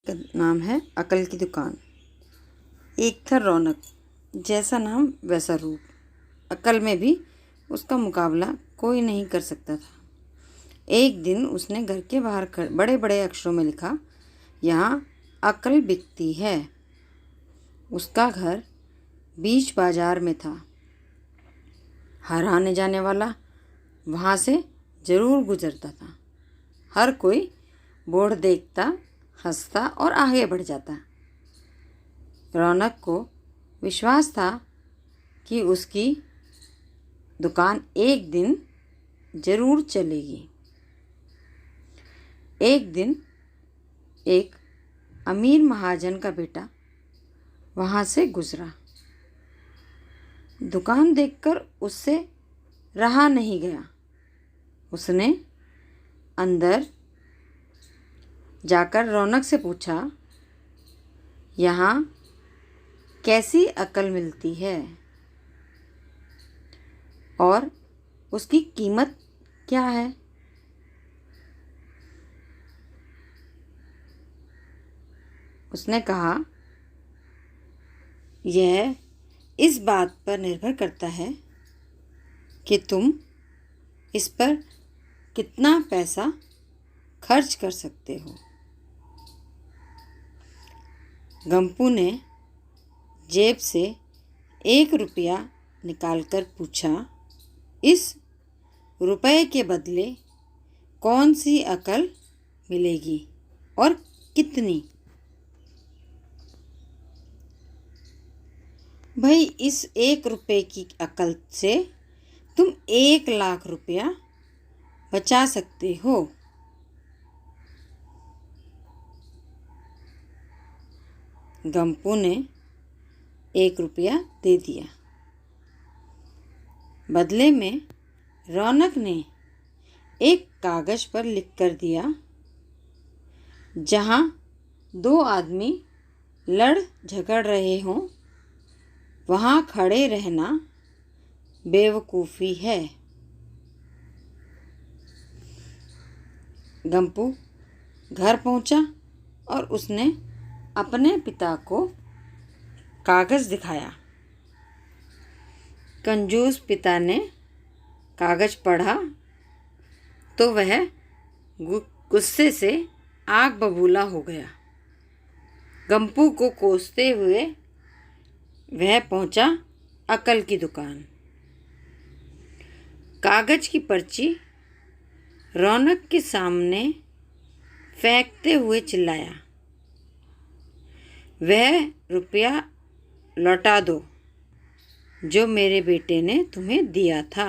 का नाम है अकल की दुकान। एक था रौनक, जैसा नाम वैसा रूप। अकल में भी उसका मुकाबला कोई नहीं कर सकता था। एक दिन उसने घर के बाहर बड़े बड़े अक्षरों में लिखा, यहाँ अकल बिकती है। उसका घर बीच बाजार में था। हर आने जाने वाला वहाँ से ज़रूर गुजरता था। हर कोई बोर्ड देखता, हंसता और आगे बढ़ जाता। रौनक को विश्वास था कि उसकी दुकान एक दिन ज़रूर चलेगी। एक दिन एक अमीर महाजन का बेटा वहाँ से गुजरा। दुकान देखकर उससे रहा नहीं गया। उसने अंदर जाकर रौनक से पूछा, यहाँ कैसी अकल मिलती है और उसकी कीमत क्या है? उसने कहा, यह इस बात पर निर्भर करता है कि तुम इस पर कितना पैसा खर्च कर सकते हो। गंपू ने जेब से 1 रुपया निकालकर पूछा, इस रुपए के बदले कौन सी अकल मिलेगी और कितनी? भाई, इस 1 रुपये की अकल से तुम 1 लाख रुपया बचा सकते हो। गंपू ने 1 रुपया दे दिया। बदले में रौनक ने एक कागज पर लिख कर दिया, जहाँ 2 आदमी लड़ झगड़ रहे हों वहाँ खड़े रहना बेवकूफ़ी है। गंपू घर पहुँचा और उसने अपने पिता को कागज़ दिखाया। कंजूस पिता ने कागज़ पढ़ा तो वह गुस्से से आग बबूला हो गया। गंपू को कोसते हुए वह पहुंचा अकल की दुकान। कागज़ की पर्ची रौनक के सामने फेंकते हुए चिल्लाया, वह रुपया लौटा दो जो मेरे बेटे ने तुम्हें दिया था।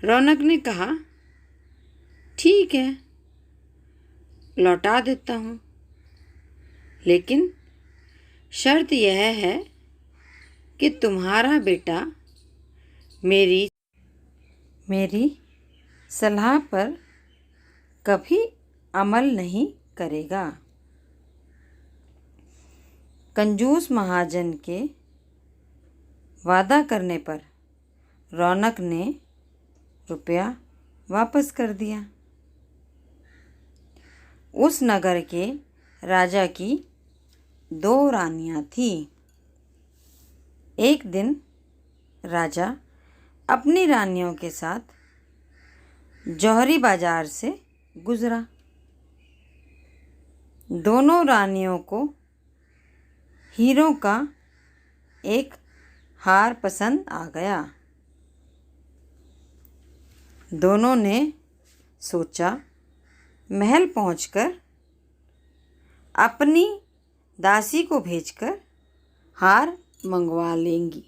रौनक ने कहा, ठीक है, लौटा देता हूँ, लेकिन शर्त यह है कि तुम्हारा बेटा मेरी सलाह पर कभी अमल नहीं करेगा। कंजूस महाजन के वादा करने पर रौनक ने रुपया वापस कर दिया। उस नगर के राजा की 2 रानियां थीं। एक दिन राजा अपनी रानियों के साथ जौहरी बाजार से गुजरा। दोनों रानियों को हीरों का एक हार पसंद आ गया। दोनों ने सोचा, महल पहुंचकर अपनी दासी को भेजकर हार मंगवा लेंगी।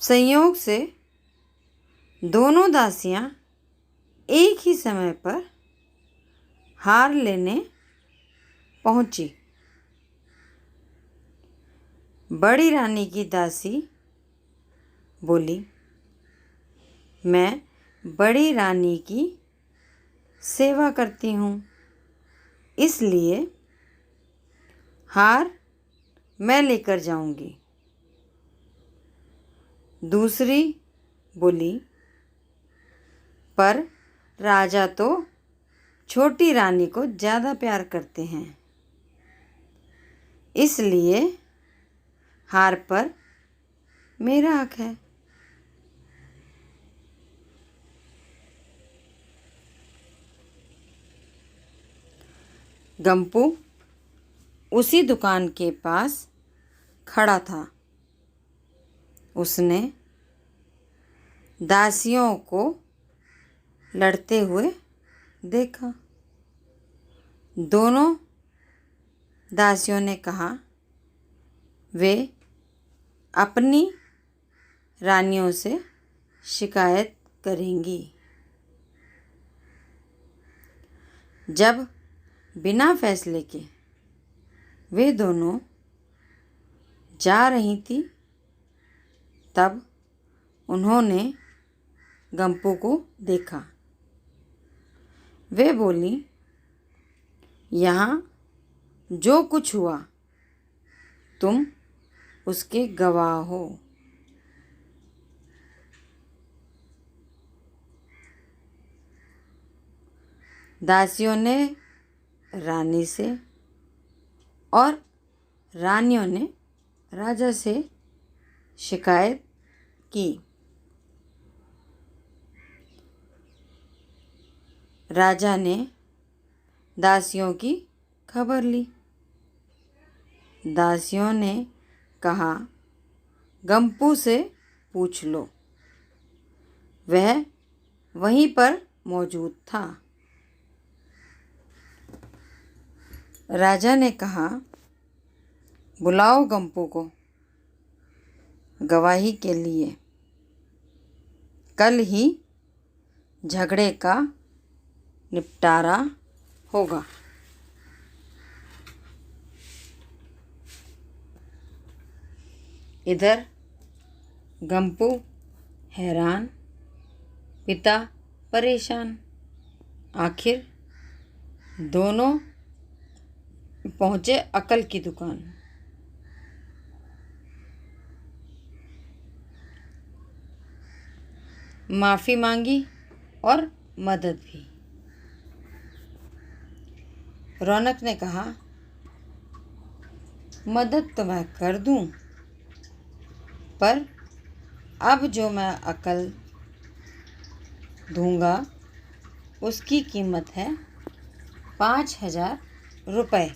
संयोग से दोनों दासियां एक ही समय पर हार लेने पहुंची। बड़ी रानी की दासी बोली, मैं बड़ी रानी की सेवा करती हूँ, इसलिए हार मैं लेकर जाऊंगी। दूसरी बोली, पर राजा तो छोटी रानी को ज़्यादा प्यार करते हैं, इसलिए हार पर मेरा हक है। गंपू उसी दुकान के पास खड़ा था। उसने दासियों को लड़ते हुए देखा। दोनों दासियों ने कहा वे अपनी रानियों से शिकायत करेंगी। जब बिना फैसले के वे दोनों जा रही थी, तब उन्होंने गंपू को देखा। वे बोली, यहाँ जो कुछ हुआ तुम उसके गवाह हो। दासियों ने रानी से और रानियों ने राजा से शिकायत की। राजा ने दासियों की खबर ली। दासियों ने कहा, गंपू से पूछ लो, वह वहीं पर मौजूद था। राजा ने कहा, बुलाओ गंपू को गवाही के लिए। कल ही झगड़े का निपटारा होगा। इधर गंपू हैरान, पिता परेशान। आखिर दोनों पहुँचे अकल की दुकान। माफ़ी मांगी और मदद भी। रौनक ने कहा, मदद तो मैं कर दूं, पर अब जो मैं अकल दूंगा उसकी कीमत है 5,000 रुपये।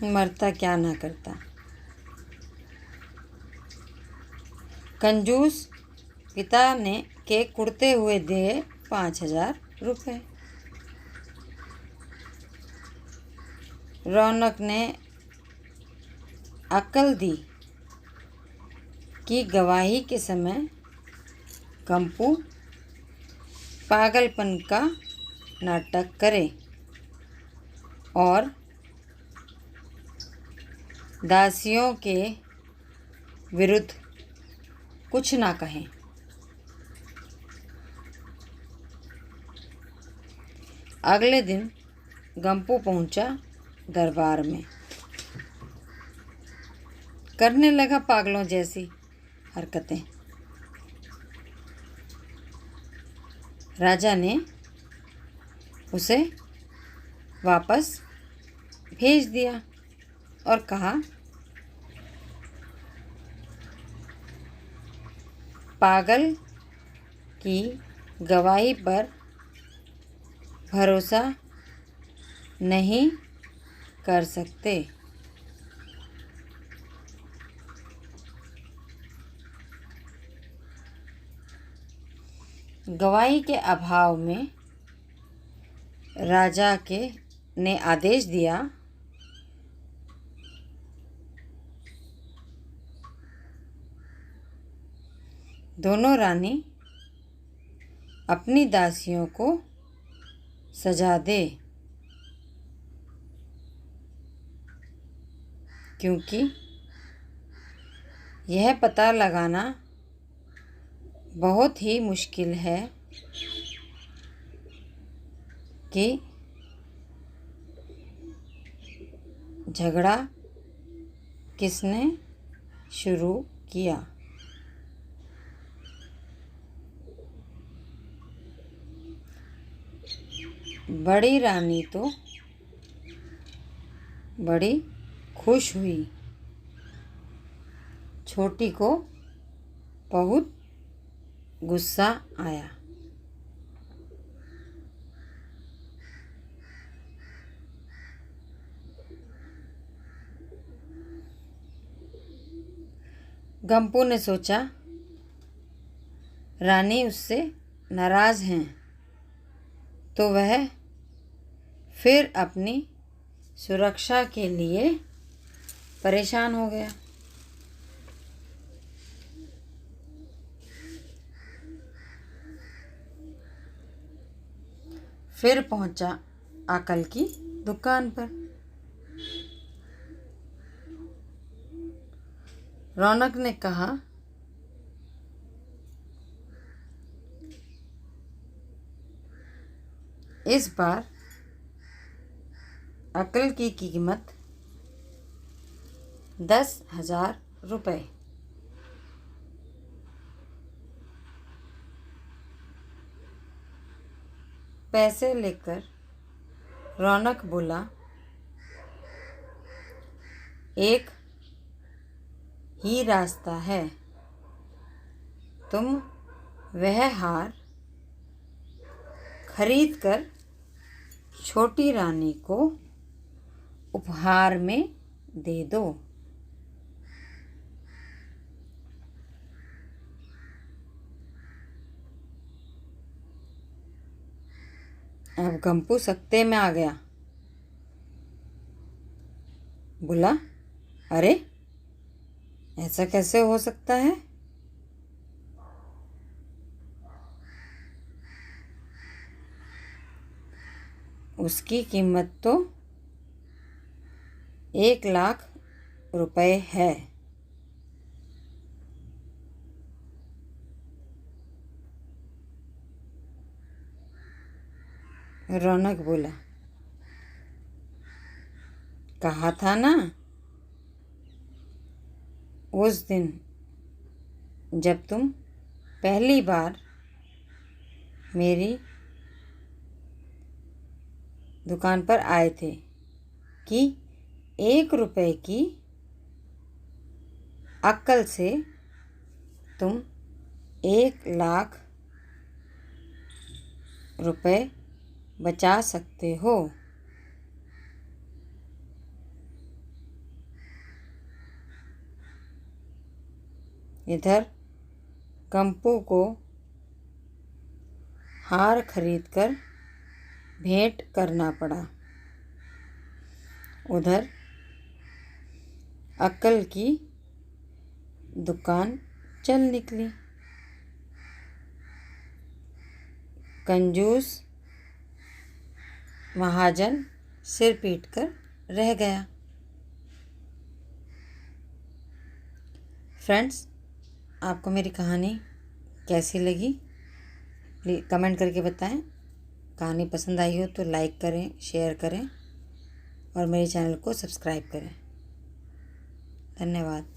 मरता क्या ना करता। कंजूस पिता ने के कुड़ते हुए दिए 5,000 रुपये। रौनक ने अकल दी कि गवाही के समय गंपू पागलपन का नाटक करे और दासियों के विरुद्ध कुछ ना कहें। अगले दिन गंपू पहुंचा दरबार में। करने लगा पागलों जैसी हरकतें। राजा ने उसे वापस भेज दिया और कहा, पागल की गवाही पर भरोसा नहीं कर सकते। गवाही के अभाव में राजा ने आदेश दिया, दोनों रानी अपनी दासियों को सजा दे, क्योंकि यह पता लगाना बहुत ही मुश्किल है कि झगड़ा किसने शुरू किया। बड़ी रानी तो बड़ी खुश हुई। छोटी को बहुत गुस्सा आया। गंपू ने सोचा रानी उससे नाराज़ हैं, तो वह फिर अपनी सुरक्षा के लिए परेशान हो गया। फिर पहुंचा अकल की दुकान पर। रौनक ने कहा, इस बार अकल की कीमत 10,000 रुपये। पैसे लेकर रौनक बोला, एक ही रास्ता है, तुम वह हार खरीद कर छोटी रानी को उपहार में दे दो। अब गंपू सकते में आ गया। बोला, अरे ऐसा कैसे हो सकता है? उसकी कीमत तो 1,00,000 रुपये है। रौनक बोला, कहा था ना उस दिन जब तुम पहली बार मेरी दुकान पर आए थे कि 1 रुपये की अक्ल से तुम 1,00,000 रुपये बचा सकते हो। इधर गंपू को हार खरीदकर भेंट करना पड़ा। उधर अक्ल की दुकान चल निकली। कंजूस महाजन सिर पीट कर रह गया। फ्रेंड्स, आपको मेरी कहानी कैसी लगी प्लीज़ कमेंट करके बताएं। कहानी पसंद आई हो तो लाइक करें, शेयर करें और मेरे चैनल को सब्सक्राइब करें। धन्यवाद।